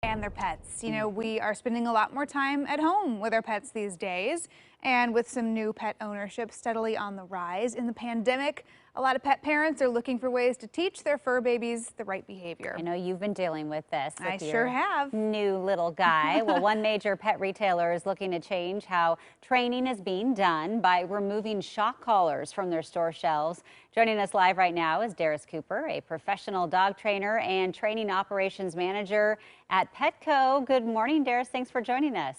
And their pets. You know, we are spending a lot more time at home with our pets these days, and with some new pet ownership steadily on the rise in the pandemic, a lot of pet parents are looking for ways to teach their fur babies the right behavior. I know you've been dealing with this with I your sure have. new little guy. Well, one major pet retailer is looking to change how training is being done by removing shock collars from their store shelves. Joining us live right now is Darris Cooper, a professional dog trainer and training operations manager at Petco. Good morning, Darris. Thanks for joining us.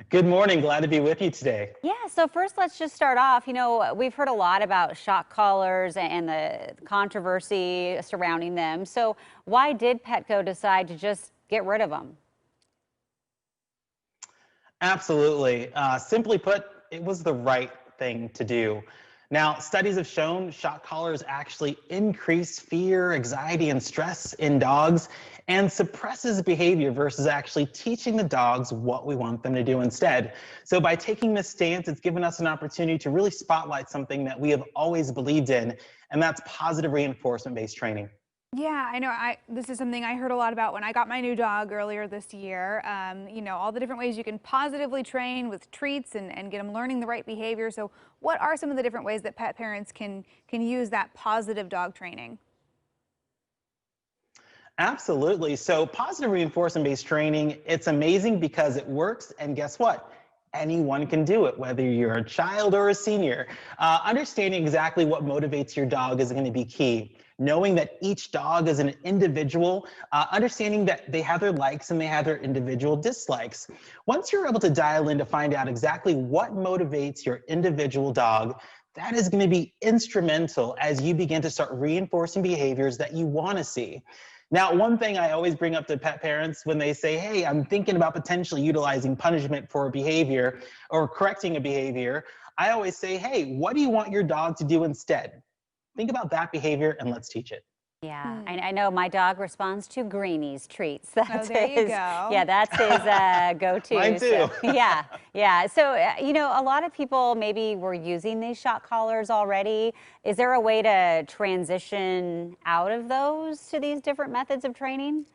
Good morning. Glad to be with you today. Yeah, so first let's just start off. You know, we've heard a lot about shock collars and the controversy surrounding them. So why did Petco decide to just get rid of them? Absolutely. Simply put, it was the right thing to do. Now, studies have shown shock collars actually increase fear, anxiety, and stress in dogs and suppresses behavior versus actually teaching the dogs what we want them to do instead. So by taking this stance, it's given us an opportunity to really spotlight something that we have always believed in, and that's positive reinforcement-based training. Yeah, I know. This is something I heard a lot about when I got my new dog earlier this year. You know, all the different ways you can positively train with treats and get them learning the right behavior. So what are some of the different ways that pet parents can use that positive dog training? Absolutely. So positive reinforcement-based training, it's amazing because it works, and guess what? Anyone can do it, whether you're a child or a senior. Understanding exactly what motivates your dog is going to be key. Knowing that each dog is an individual, understanding that they have their likes and they have their individual dislikes. Once you're able to dial in to find out exactly what motivates your individual dog, that is going to be instrumental as you begin to start reinforcing behaviors that you want to see. Now, one thing I always bring up to pet parents when they say, hey, I'm thinking about potentially utilizing punishment for a behavior or correcting a behavior, I always say, hey, what do you want your dog to do instead? Think about that behavior and let's teach it. Yeah, I know my dog responds to Greenies treats. That's there you his, go. yeah, that's his go-to. Mine too. So, yeah. So, you know, a lot of people maybe were using these shock collars already. Is there a way to transition out of those to these different methods of training?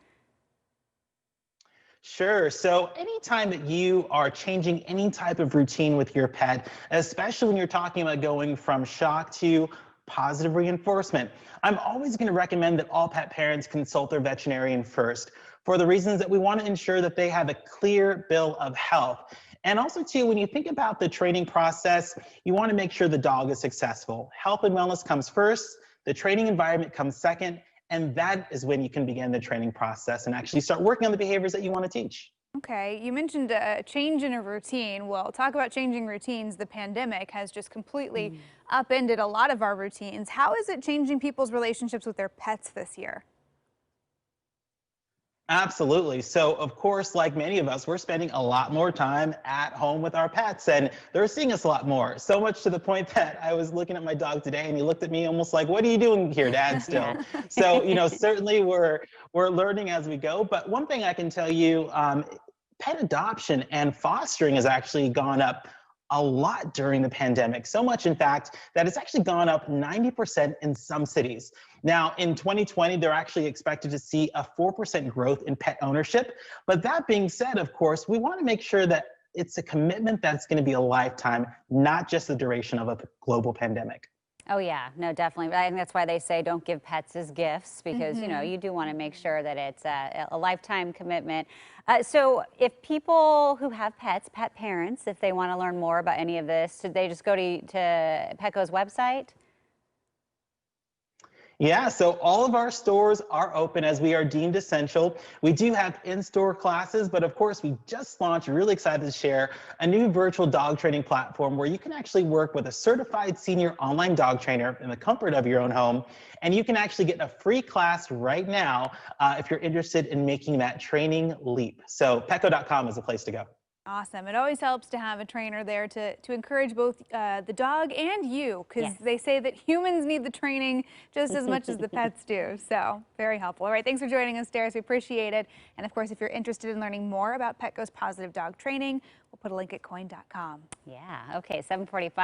Sure. So anytime that you are changing any type of routine with your pet, especially when you're talking about going from shock to positive reinforcement, I'm always going to recommend that all pet parents consult their veterinarian first for the reasons that we want to ensure that they have a clear bill of health. And also too, when you think about the training process, you want to make sure the dog is successful. Health and wellness comes first, the training environment comes second, and that is when you can begin the training process and actually start working on the behaviors that you want to teach. Okay, you mentioned a change in a routine. Well, talk about changing routines. The pandemic has just completely upended a lot of our routines. How is it changing people's relationships with their pets this year? Absolutely. So, of course, like many of us, we're spending a lot more time at home with our pets, and they're seeing us a lot more. So much to the point that I was looking at my dog today, and he looked at me almost like, "What are you doing here, Dad?" Still. Yeah. So, you know, certainly we're learning as we go. But one thing I can tell you, pet adoption and fostering has actually gone up a lot during the pandemic. So much, in fact, that it's actually gone up 90% in some cities. Now, in 2020, they're actually expected to see a 4% growth in pet ownership. But that being said, of course, we want to make sure that it's a commitment that's going to be a lifetime, not just the duration of a global pandemic. Oh yeah, no, definitely. I think that's why they say don't give pets as gifts because, you know, you do want to make sure that it's a lifetime commitment. So if people who have pets, pet parents, if they want to learn more about any of this, should they just go to Petco's website? Yeah, so all of our stores are open as we are deemed essential. We do have in-store classes, but of course we just launched, really excited to share, a new virtual dog training platform where you can actually work with a certified senior online dog trainer in the comfort of your own home. And you can actually get a free class right now if you're interested in making that training leap. So petco.com is the place to go. Awesome. It always helps to have a trainer there to encourage both the dog and you, because they say that humans need the training just as much as the pets do. So very helpful. All right. Thanks for joining us, Darris. We appreciate it. And of course, if you're interested in learning more about Petco's positive dog training, we'll put a link at coin.com. Yeah. Okay. 7:45.